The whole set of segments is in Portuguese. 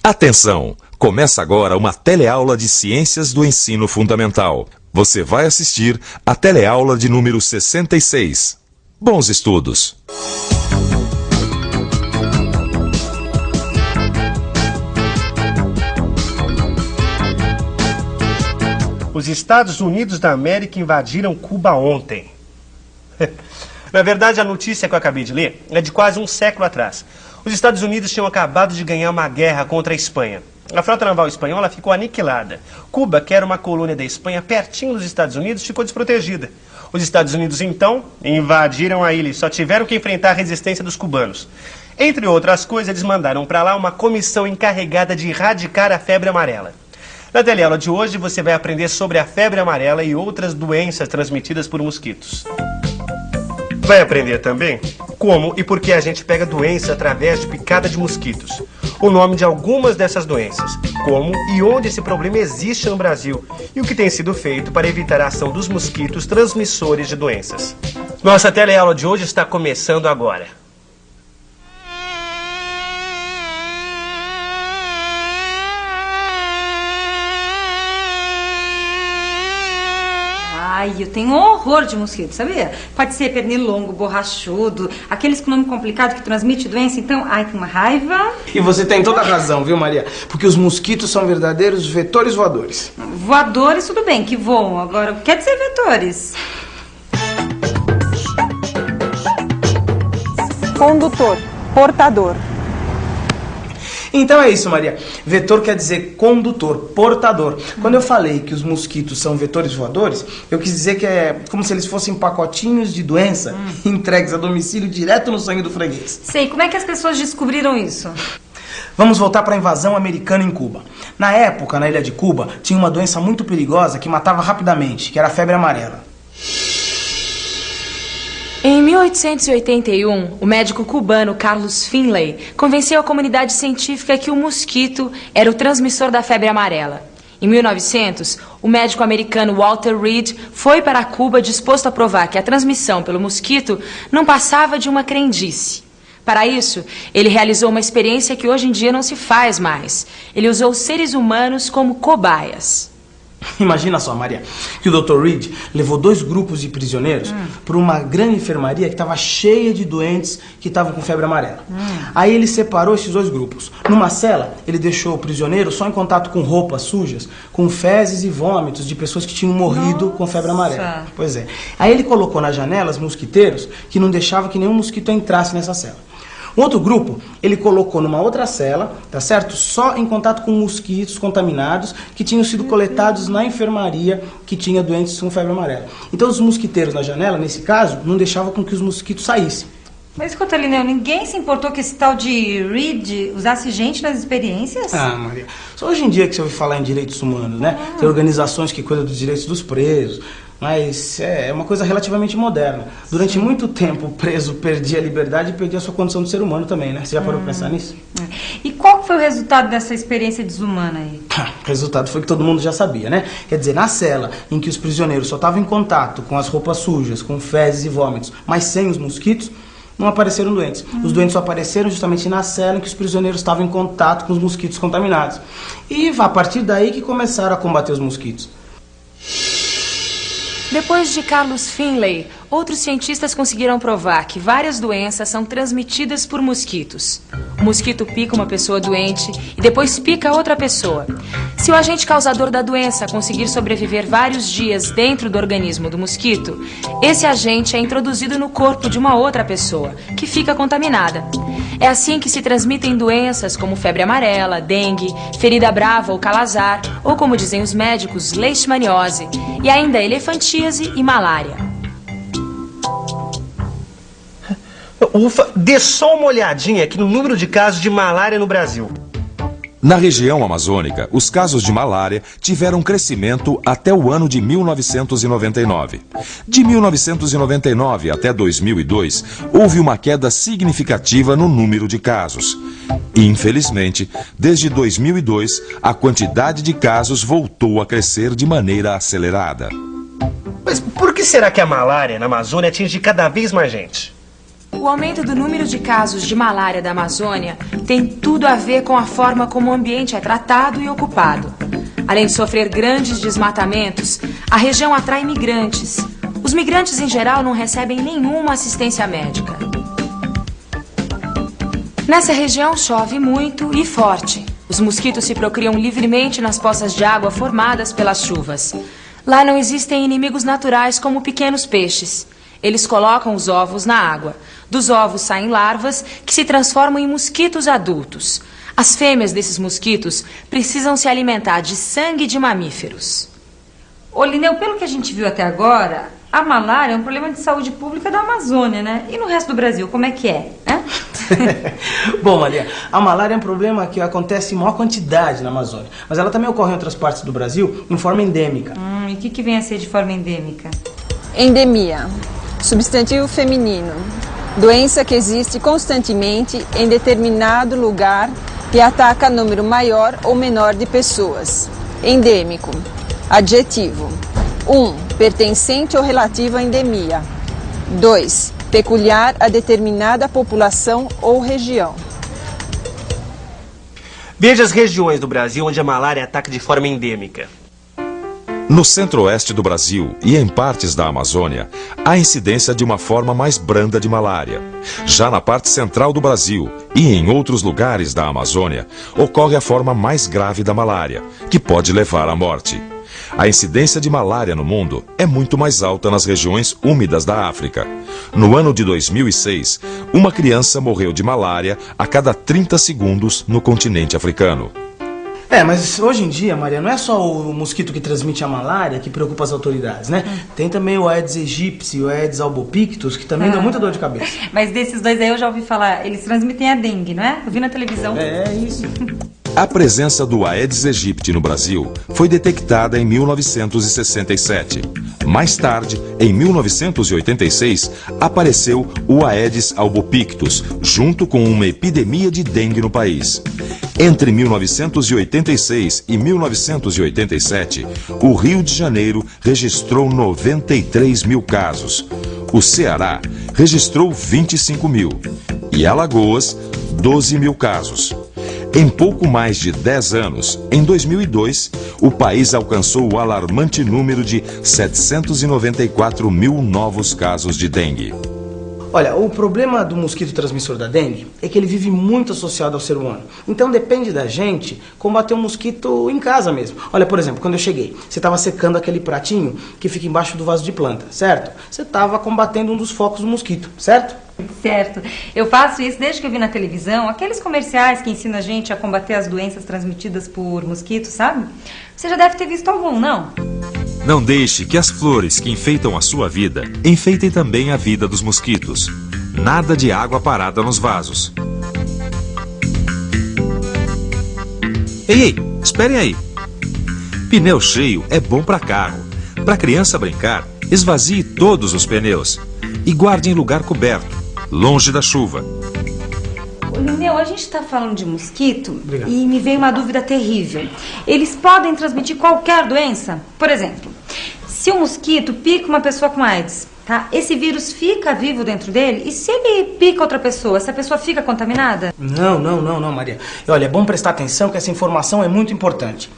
Atenção! Começa agora uma teleaula de Ciências do Ensino Fundamental. Você vai assistir a teleaula de número 66. Bons estudos! Os Estados Unidos da América invadiram Cuba ontem. Na verdade, a notícia que eu acabei de ler é de quase um século atrás. Os Estados Unidos tinham acabado de ganhar uma guerra contra a Espanha. A frota naval espanhola ficou aniquilada. Cuba, que era uma colônia da Espanha pertinho dos Estados Unidos, ficou desprotegida. Os Estados Unidos, então, invadiram a ilha e só tiveram que enfrentar a resistência dos cubanos. Entre outras coisas, eles mandaram para lá uma comissão encarregada de erradicar a febre amarela. Na teleaula de hoje, você vai aprender sobre a febre amarela e outras doenças transmitidas por mosquitos. Vai aprender também como e por que a gente pega doença através de picada de mosquitos, o nome de algumas dessas doenças, como e onde esse problema existe no Brasil e o que tem sido feito para evitar a ação dos mosquitos transmissores de doenças. Nossa teleaula de hoje está começando agora. Ai, eu tenho um horror de mosquito, sabia? Pode ser pernilongo, borrachudo, aqueles com nome complicado que transmite doença, então, ai, tem uma raiva. E você tem toda a razão, viu, Maria? Porque os mosquitos são verdadeiros vetores voadores. Voadores, tudo bem, que voam. Agora, o que quer dizer vetores? Condutor, portador. Então é isso, Maria. Vetor quer dizer condutor, portador. Quando eu falei que os mosquitos são vetores voadores, eu quis dizer que é como se eles fossem pacotinhos de doença entregues a domicílio direto no sangue do freguês. Sei, como é que as pessoas descobriram isso? Vamos voltar para a invasão americana em Cuba. Na época, na ilha de Cuba, tinha uma doença muito perigosa que matava rapidamente, que era a febre amarela. Em 1881, o médico cubano Carlos Finlay convenceu a comunidade científica que o mosquito era o transmissor da febre amarela. Em 1900, o médico americano Walter Reed foi para Cuba disposto a provar que a transmissão pelo mosquito não passava de uma crendice. Para isso, ele realizou uma experiência que hoje em dia não se faz mais. Ele usou seres humanos como cobaias. Imagina só, Maria, que o Dr. Reed levou 2 grupos de prisioneiros para uma grande enfermaria que estava cheia de doentes que estavam com febre amarela. Aí ele separou esses 2 grupos. Numa cela, ele deixou o prisioneiro só em contato com roupas sujas, com fezes e vômitos de pessoas que tinham morrido com febre amarela. Pois é. Aí ele colocou nas janelas mosquiteiros que não deixavam que nenhum mosquito entrasse nessa cela. Um outro grupo, ele colocou numa outra cela, tá certo? Só em contato com mosquitos contaminados que tinham sido coletados na enfermaria que tinha doentes com febre amarela. Então os mosquiteiros na janela, nesse caso, não deixavam com que os mosquitos saíssem. Mas escuta, Lineu, ninguém se importou que esse tal de Reed usasse gente nas experiências? Ah, Maria, só hoje em dia que você ouve falar em direitos humanos, né? Tem organizações que cuidam dos direitos dos presos. Mas é uma coisa relativamente moderna. Durante muito tempo o preso perdia a liberdade e perdia a sua condição de ser humano também, né? Você já parou pra pensar nisso? E qual foi o resultado dessa experiência desumana aí? O resultado foi que todo mundo já sabia, né? Quer dizer, na cela em que os prisioneiros só estavam em contato com as roupas sujas, com fezes e vômitos, mas sem os mosquitos, não apareceram doentes. Os doentes só apareceram justamente na cela em que os prisioneiros estavam em contato com os mosquitos contaminados. E a partir daí que começaram a combater os mosquitos. Depois de Carlos Finlay, outros cientistas conseguiram provar que várias doenças são transmitidas por mosquitos. O mosquito pica uma pessoa doente e depois pica outra pessoa. Se o agente causador da doença conseguir sobreviver vários dias dentro do organismo do mosquito, esse agente é introduzido no corpo de uma outra pessoa, que fica contaminada. É assim que se transmitem doenças como febre amarela, dengue, ferida brava ou calazar, ou como dizem os médicos, leishmaniose, e ainda elefantíase e malária. Ufa, dê só uma olhadinha aqui no número de casos de malária no Brasil. Na região amazônica, os casos de malária tiveram crescimento até o ano de 1999. De 1999 até 2002, houve uma queda significativa no número de casos. Infelizmente, desde 2002, a quantidade de casos voltou a crescer de maneira acelerada. Mas por que será que a malária na Amazônia atinge cada vez mais gente? O aumento do número de casos de malária da Amazônia tem tudo a ver com a forma como o ambiente é tratado e ocupado. Além de sofrer grandes desmatamentos, a região atrai migrantes. Os migrantes, em geral, não recebem nenhuma assistência médica. Nessa região chove muito e forte. Os mosquitos se procriam livremente nas poças de água formadas pelas chuvas. Lá não existem inimigos naturais como pequenos peixes. Eles colocam os ovos na água. Dos ovos saem larvas que se transformam em mosquitos adultos. As fêmeas desses mosquitos precisam se alimentar de sangue de mamíferos. Ô, Lineu, pelo que a gente viu até agora, a malária é um problema de saúde pública da Amazônia, né? E no resto do Brasil, como é que é? Bom, Maria, a malária é um problema que acontece em maior quantidade na Amazônia, mas ela também ocorre em outras partes do Brasil em forma endêmica. E o que vem a ser de forma endêmica? Endemia, substantivo feminino. Doença que existe constantemente em determinado lugar e ataca número maior ou menor de pessoas. Endêmico. Adjetivo. 1. Pertencente ou relativo à endemia. 2. Peculiar a determinada população ou região. Veja as regiões do Brasil onde a malária ataca de forma endêmica. No centro-oeste do Brasil e em partes da Amazônia, há incidência de uma forma mais branda de malária. Já na parte central do Brasil e em outros lugares da Amazônia, ocorre a forma mais grave da malária, que pode levar à morte. A incidência de malária no mundo é muito mais alta nas regiões úmidas da África. No ano de 2006, uma criança morreu de malária a cada 30 segundos no continente africano. Mas hoje em dia, Maria, não é só o mosquito que transmite a malária que preocupa as autoridades, né? Tem também o Aedes aegypti e o Aedes albopictus, que também dão muita dor de cabeça. Mas desses dois aí eu já ouvi falar, eles transmitem a dengue, não é? Eu vi na televisão. É isso. A presença do Aedes aegypti no Brasil foi detectada em 1967. Mais tarde, em 1986, apareceu o Aedes albopictus, junto com uma epidemia de dengue no país. Entre 1986 e 1987, o Rio de Janeiro registrou 93 mil casos. O Ceará registrou 25 mil. E Alagoas, 12 mil casos. Em pouco mais de 10 anos, em 2002, o país alcançou o alarmante número de 794 mil novos casos de dengue. Olha, o problema do mosquito transmissor da dengue é que ele vive muito associado ao ser humano. Então depende da gente combater o mosquito em casa mesmo. Olha, por exemplo, quando eu cheguei, você estava secando aquele pratinho que fica embaixo do vaso de planta, certo? Você estava combatendo um dos focos do mosquito, certo? Certo. Eu faço isso desde que eu vi na televisão, aqueles comerciais que ensinam a gente a combater as doenças transmitidas por mosquitos, sabe? Você já deve ter visto algum, não? Não deixe que as flores que enfeitam a sua vida enfeitem também a vida dos mosquitos. Nada de água parada nos vasos. Ei, esperem aí. Pneu cheio é bom para carro. Para criança brincar, esvazie todos os pneus e guarde em lugar coberto, longe da chuva. Lineu, a gente está falando de mosquito. Obrigado. E me veio uma dúvida terrível. Eles podem transmitir qualquer doença? Por exemplo, se um mosquito pica uma pessoa com AIDS, tá? Esse vírus fica vivo dentro dele? E se ele pica outra pessoa, essa pessoa fica contaminada? Não, Maria. Olha, é bom prestar atenção que essa informação é muito importante.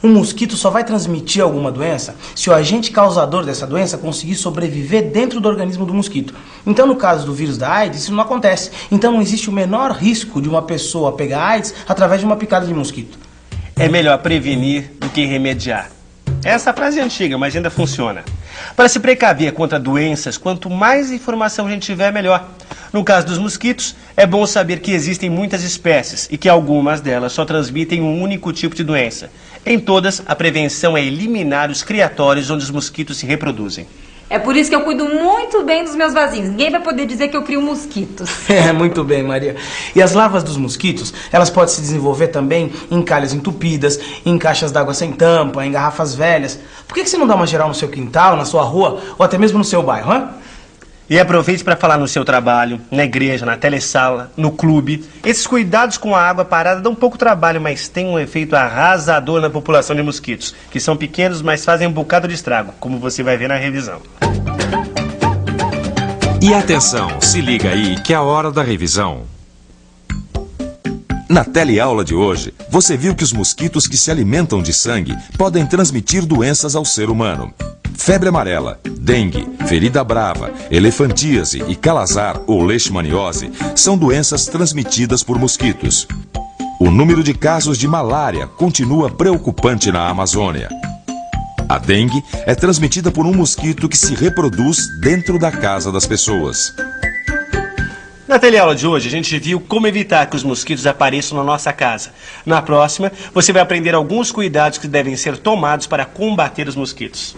Um mosquito só vai transmitir alguma doença se o agente causador dessa doença conseguir sobreviver dentro do organismo do mosquito. Então, no caso do vírus da AIDS, isso não acontece. Então, não existe o menor risco de uma pessoa pegar AIDS através de uma picada de mosquito. É melhor prevenir do que remediar. Essa frase é antiga, mas ainda funciona. Para se precaver contra doenças, quanto mais informação a gente tiver, melhor. No caso dos mosquitos, é bom saber que existem muitas espécies e que algumas delas só transmitem um único tipo de doença. Em todas, a prevenção é eliminar os criatórios onde os mosquitos se reproduzem. É por isso que eu cuido muito bem dos meus vasinhos. Ninguém vai poder dizer que eu crio mosquitos. Muito bem, Maria. E as larvas dos mosquitos, elas podem se desenvolver também em calhas entupidas, em caixas d'água sem tampa, em garrafas velhas. Por que você não dá uma geral no seu quintal, na sua rua ou até mesmo no seu bairro, hein? E aproveite para falar no seu trabalho, na igreja, na telesala, no clube. Esses cuidados com a água parada dão pouco trabalho, mas têm um efeito arrasador na população de mosquitos, que são pequenos, mas fazem um bocado de estrago, como você vai ver na revisão. E atenção, se liga aí que é a hora da revisão. Na teleaula de hoje, você viu que os mosquitos que se alimentam de sangue podem transmitir doenças ao ser humano. Febre amarela, dengue, ferida brava, elefantíase e calazar ou leishmaniose são doenças transmitidas por mosquitos. O número de casos de malária continua preocupante na Amazônia. A dengue é transmitida por um mosquito que se reproduz dentro da casa das pessoas. Na teleaula de hoje, a gente viu como evitar que os mosquitos apareçam na nossa casa. Na próxima, você vai aprender alguns cuidados que devem ser tomados para combater os mosquitos.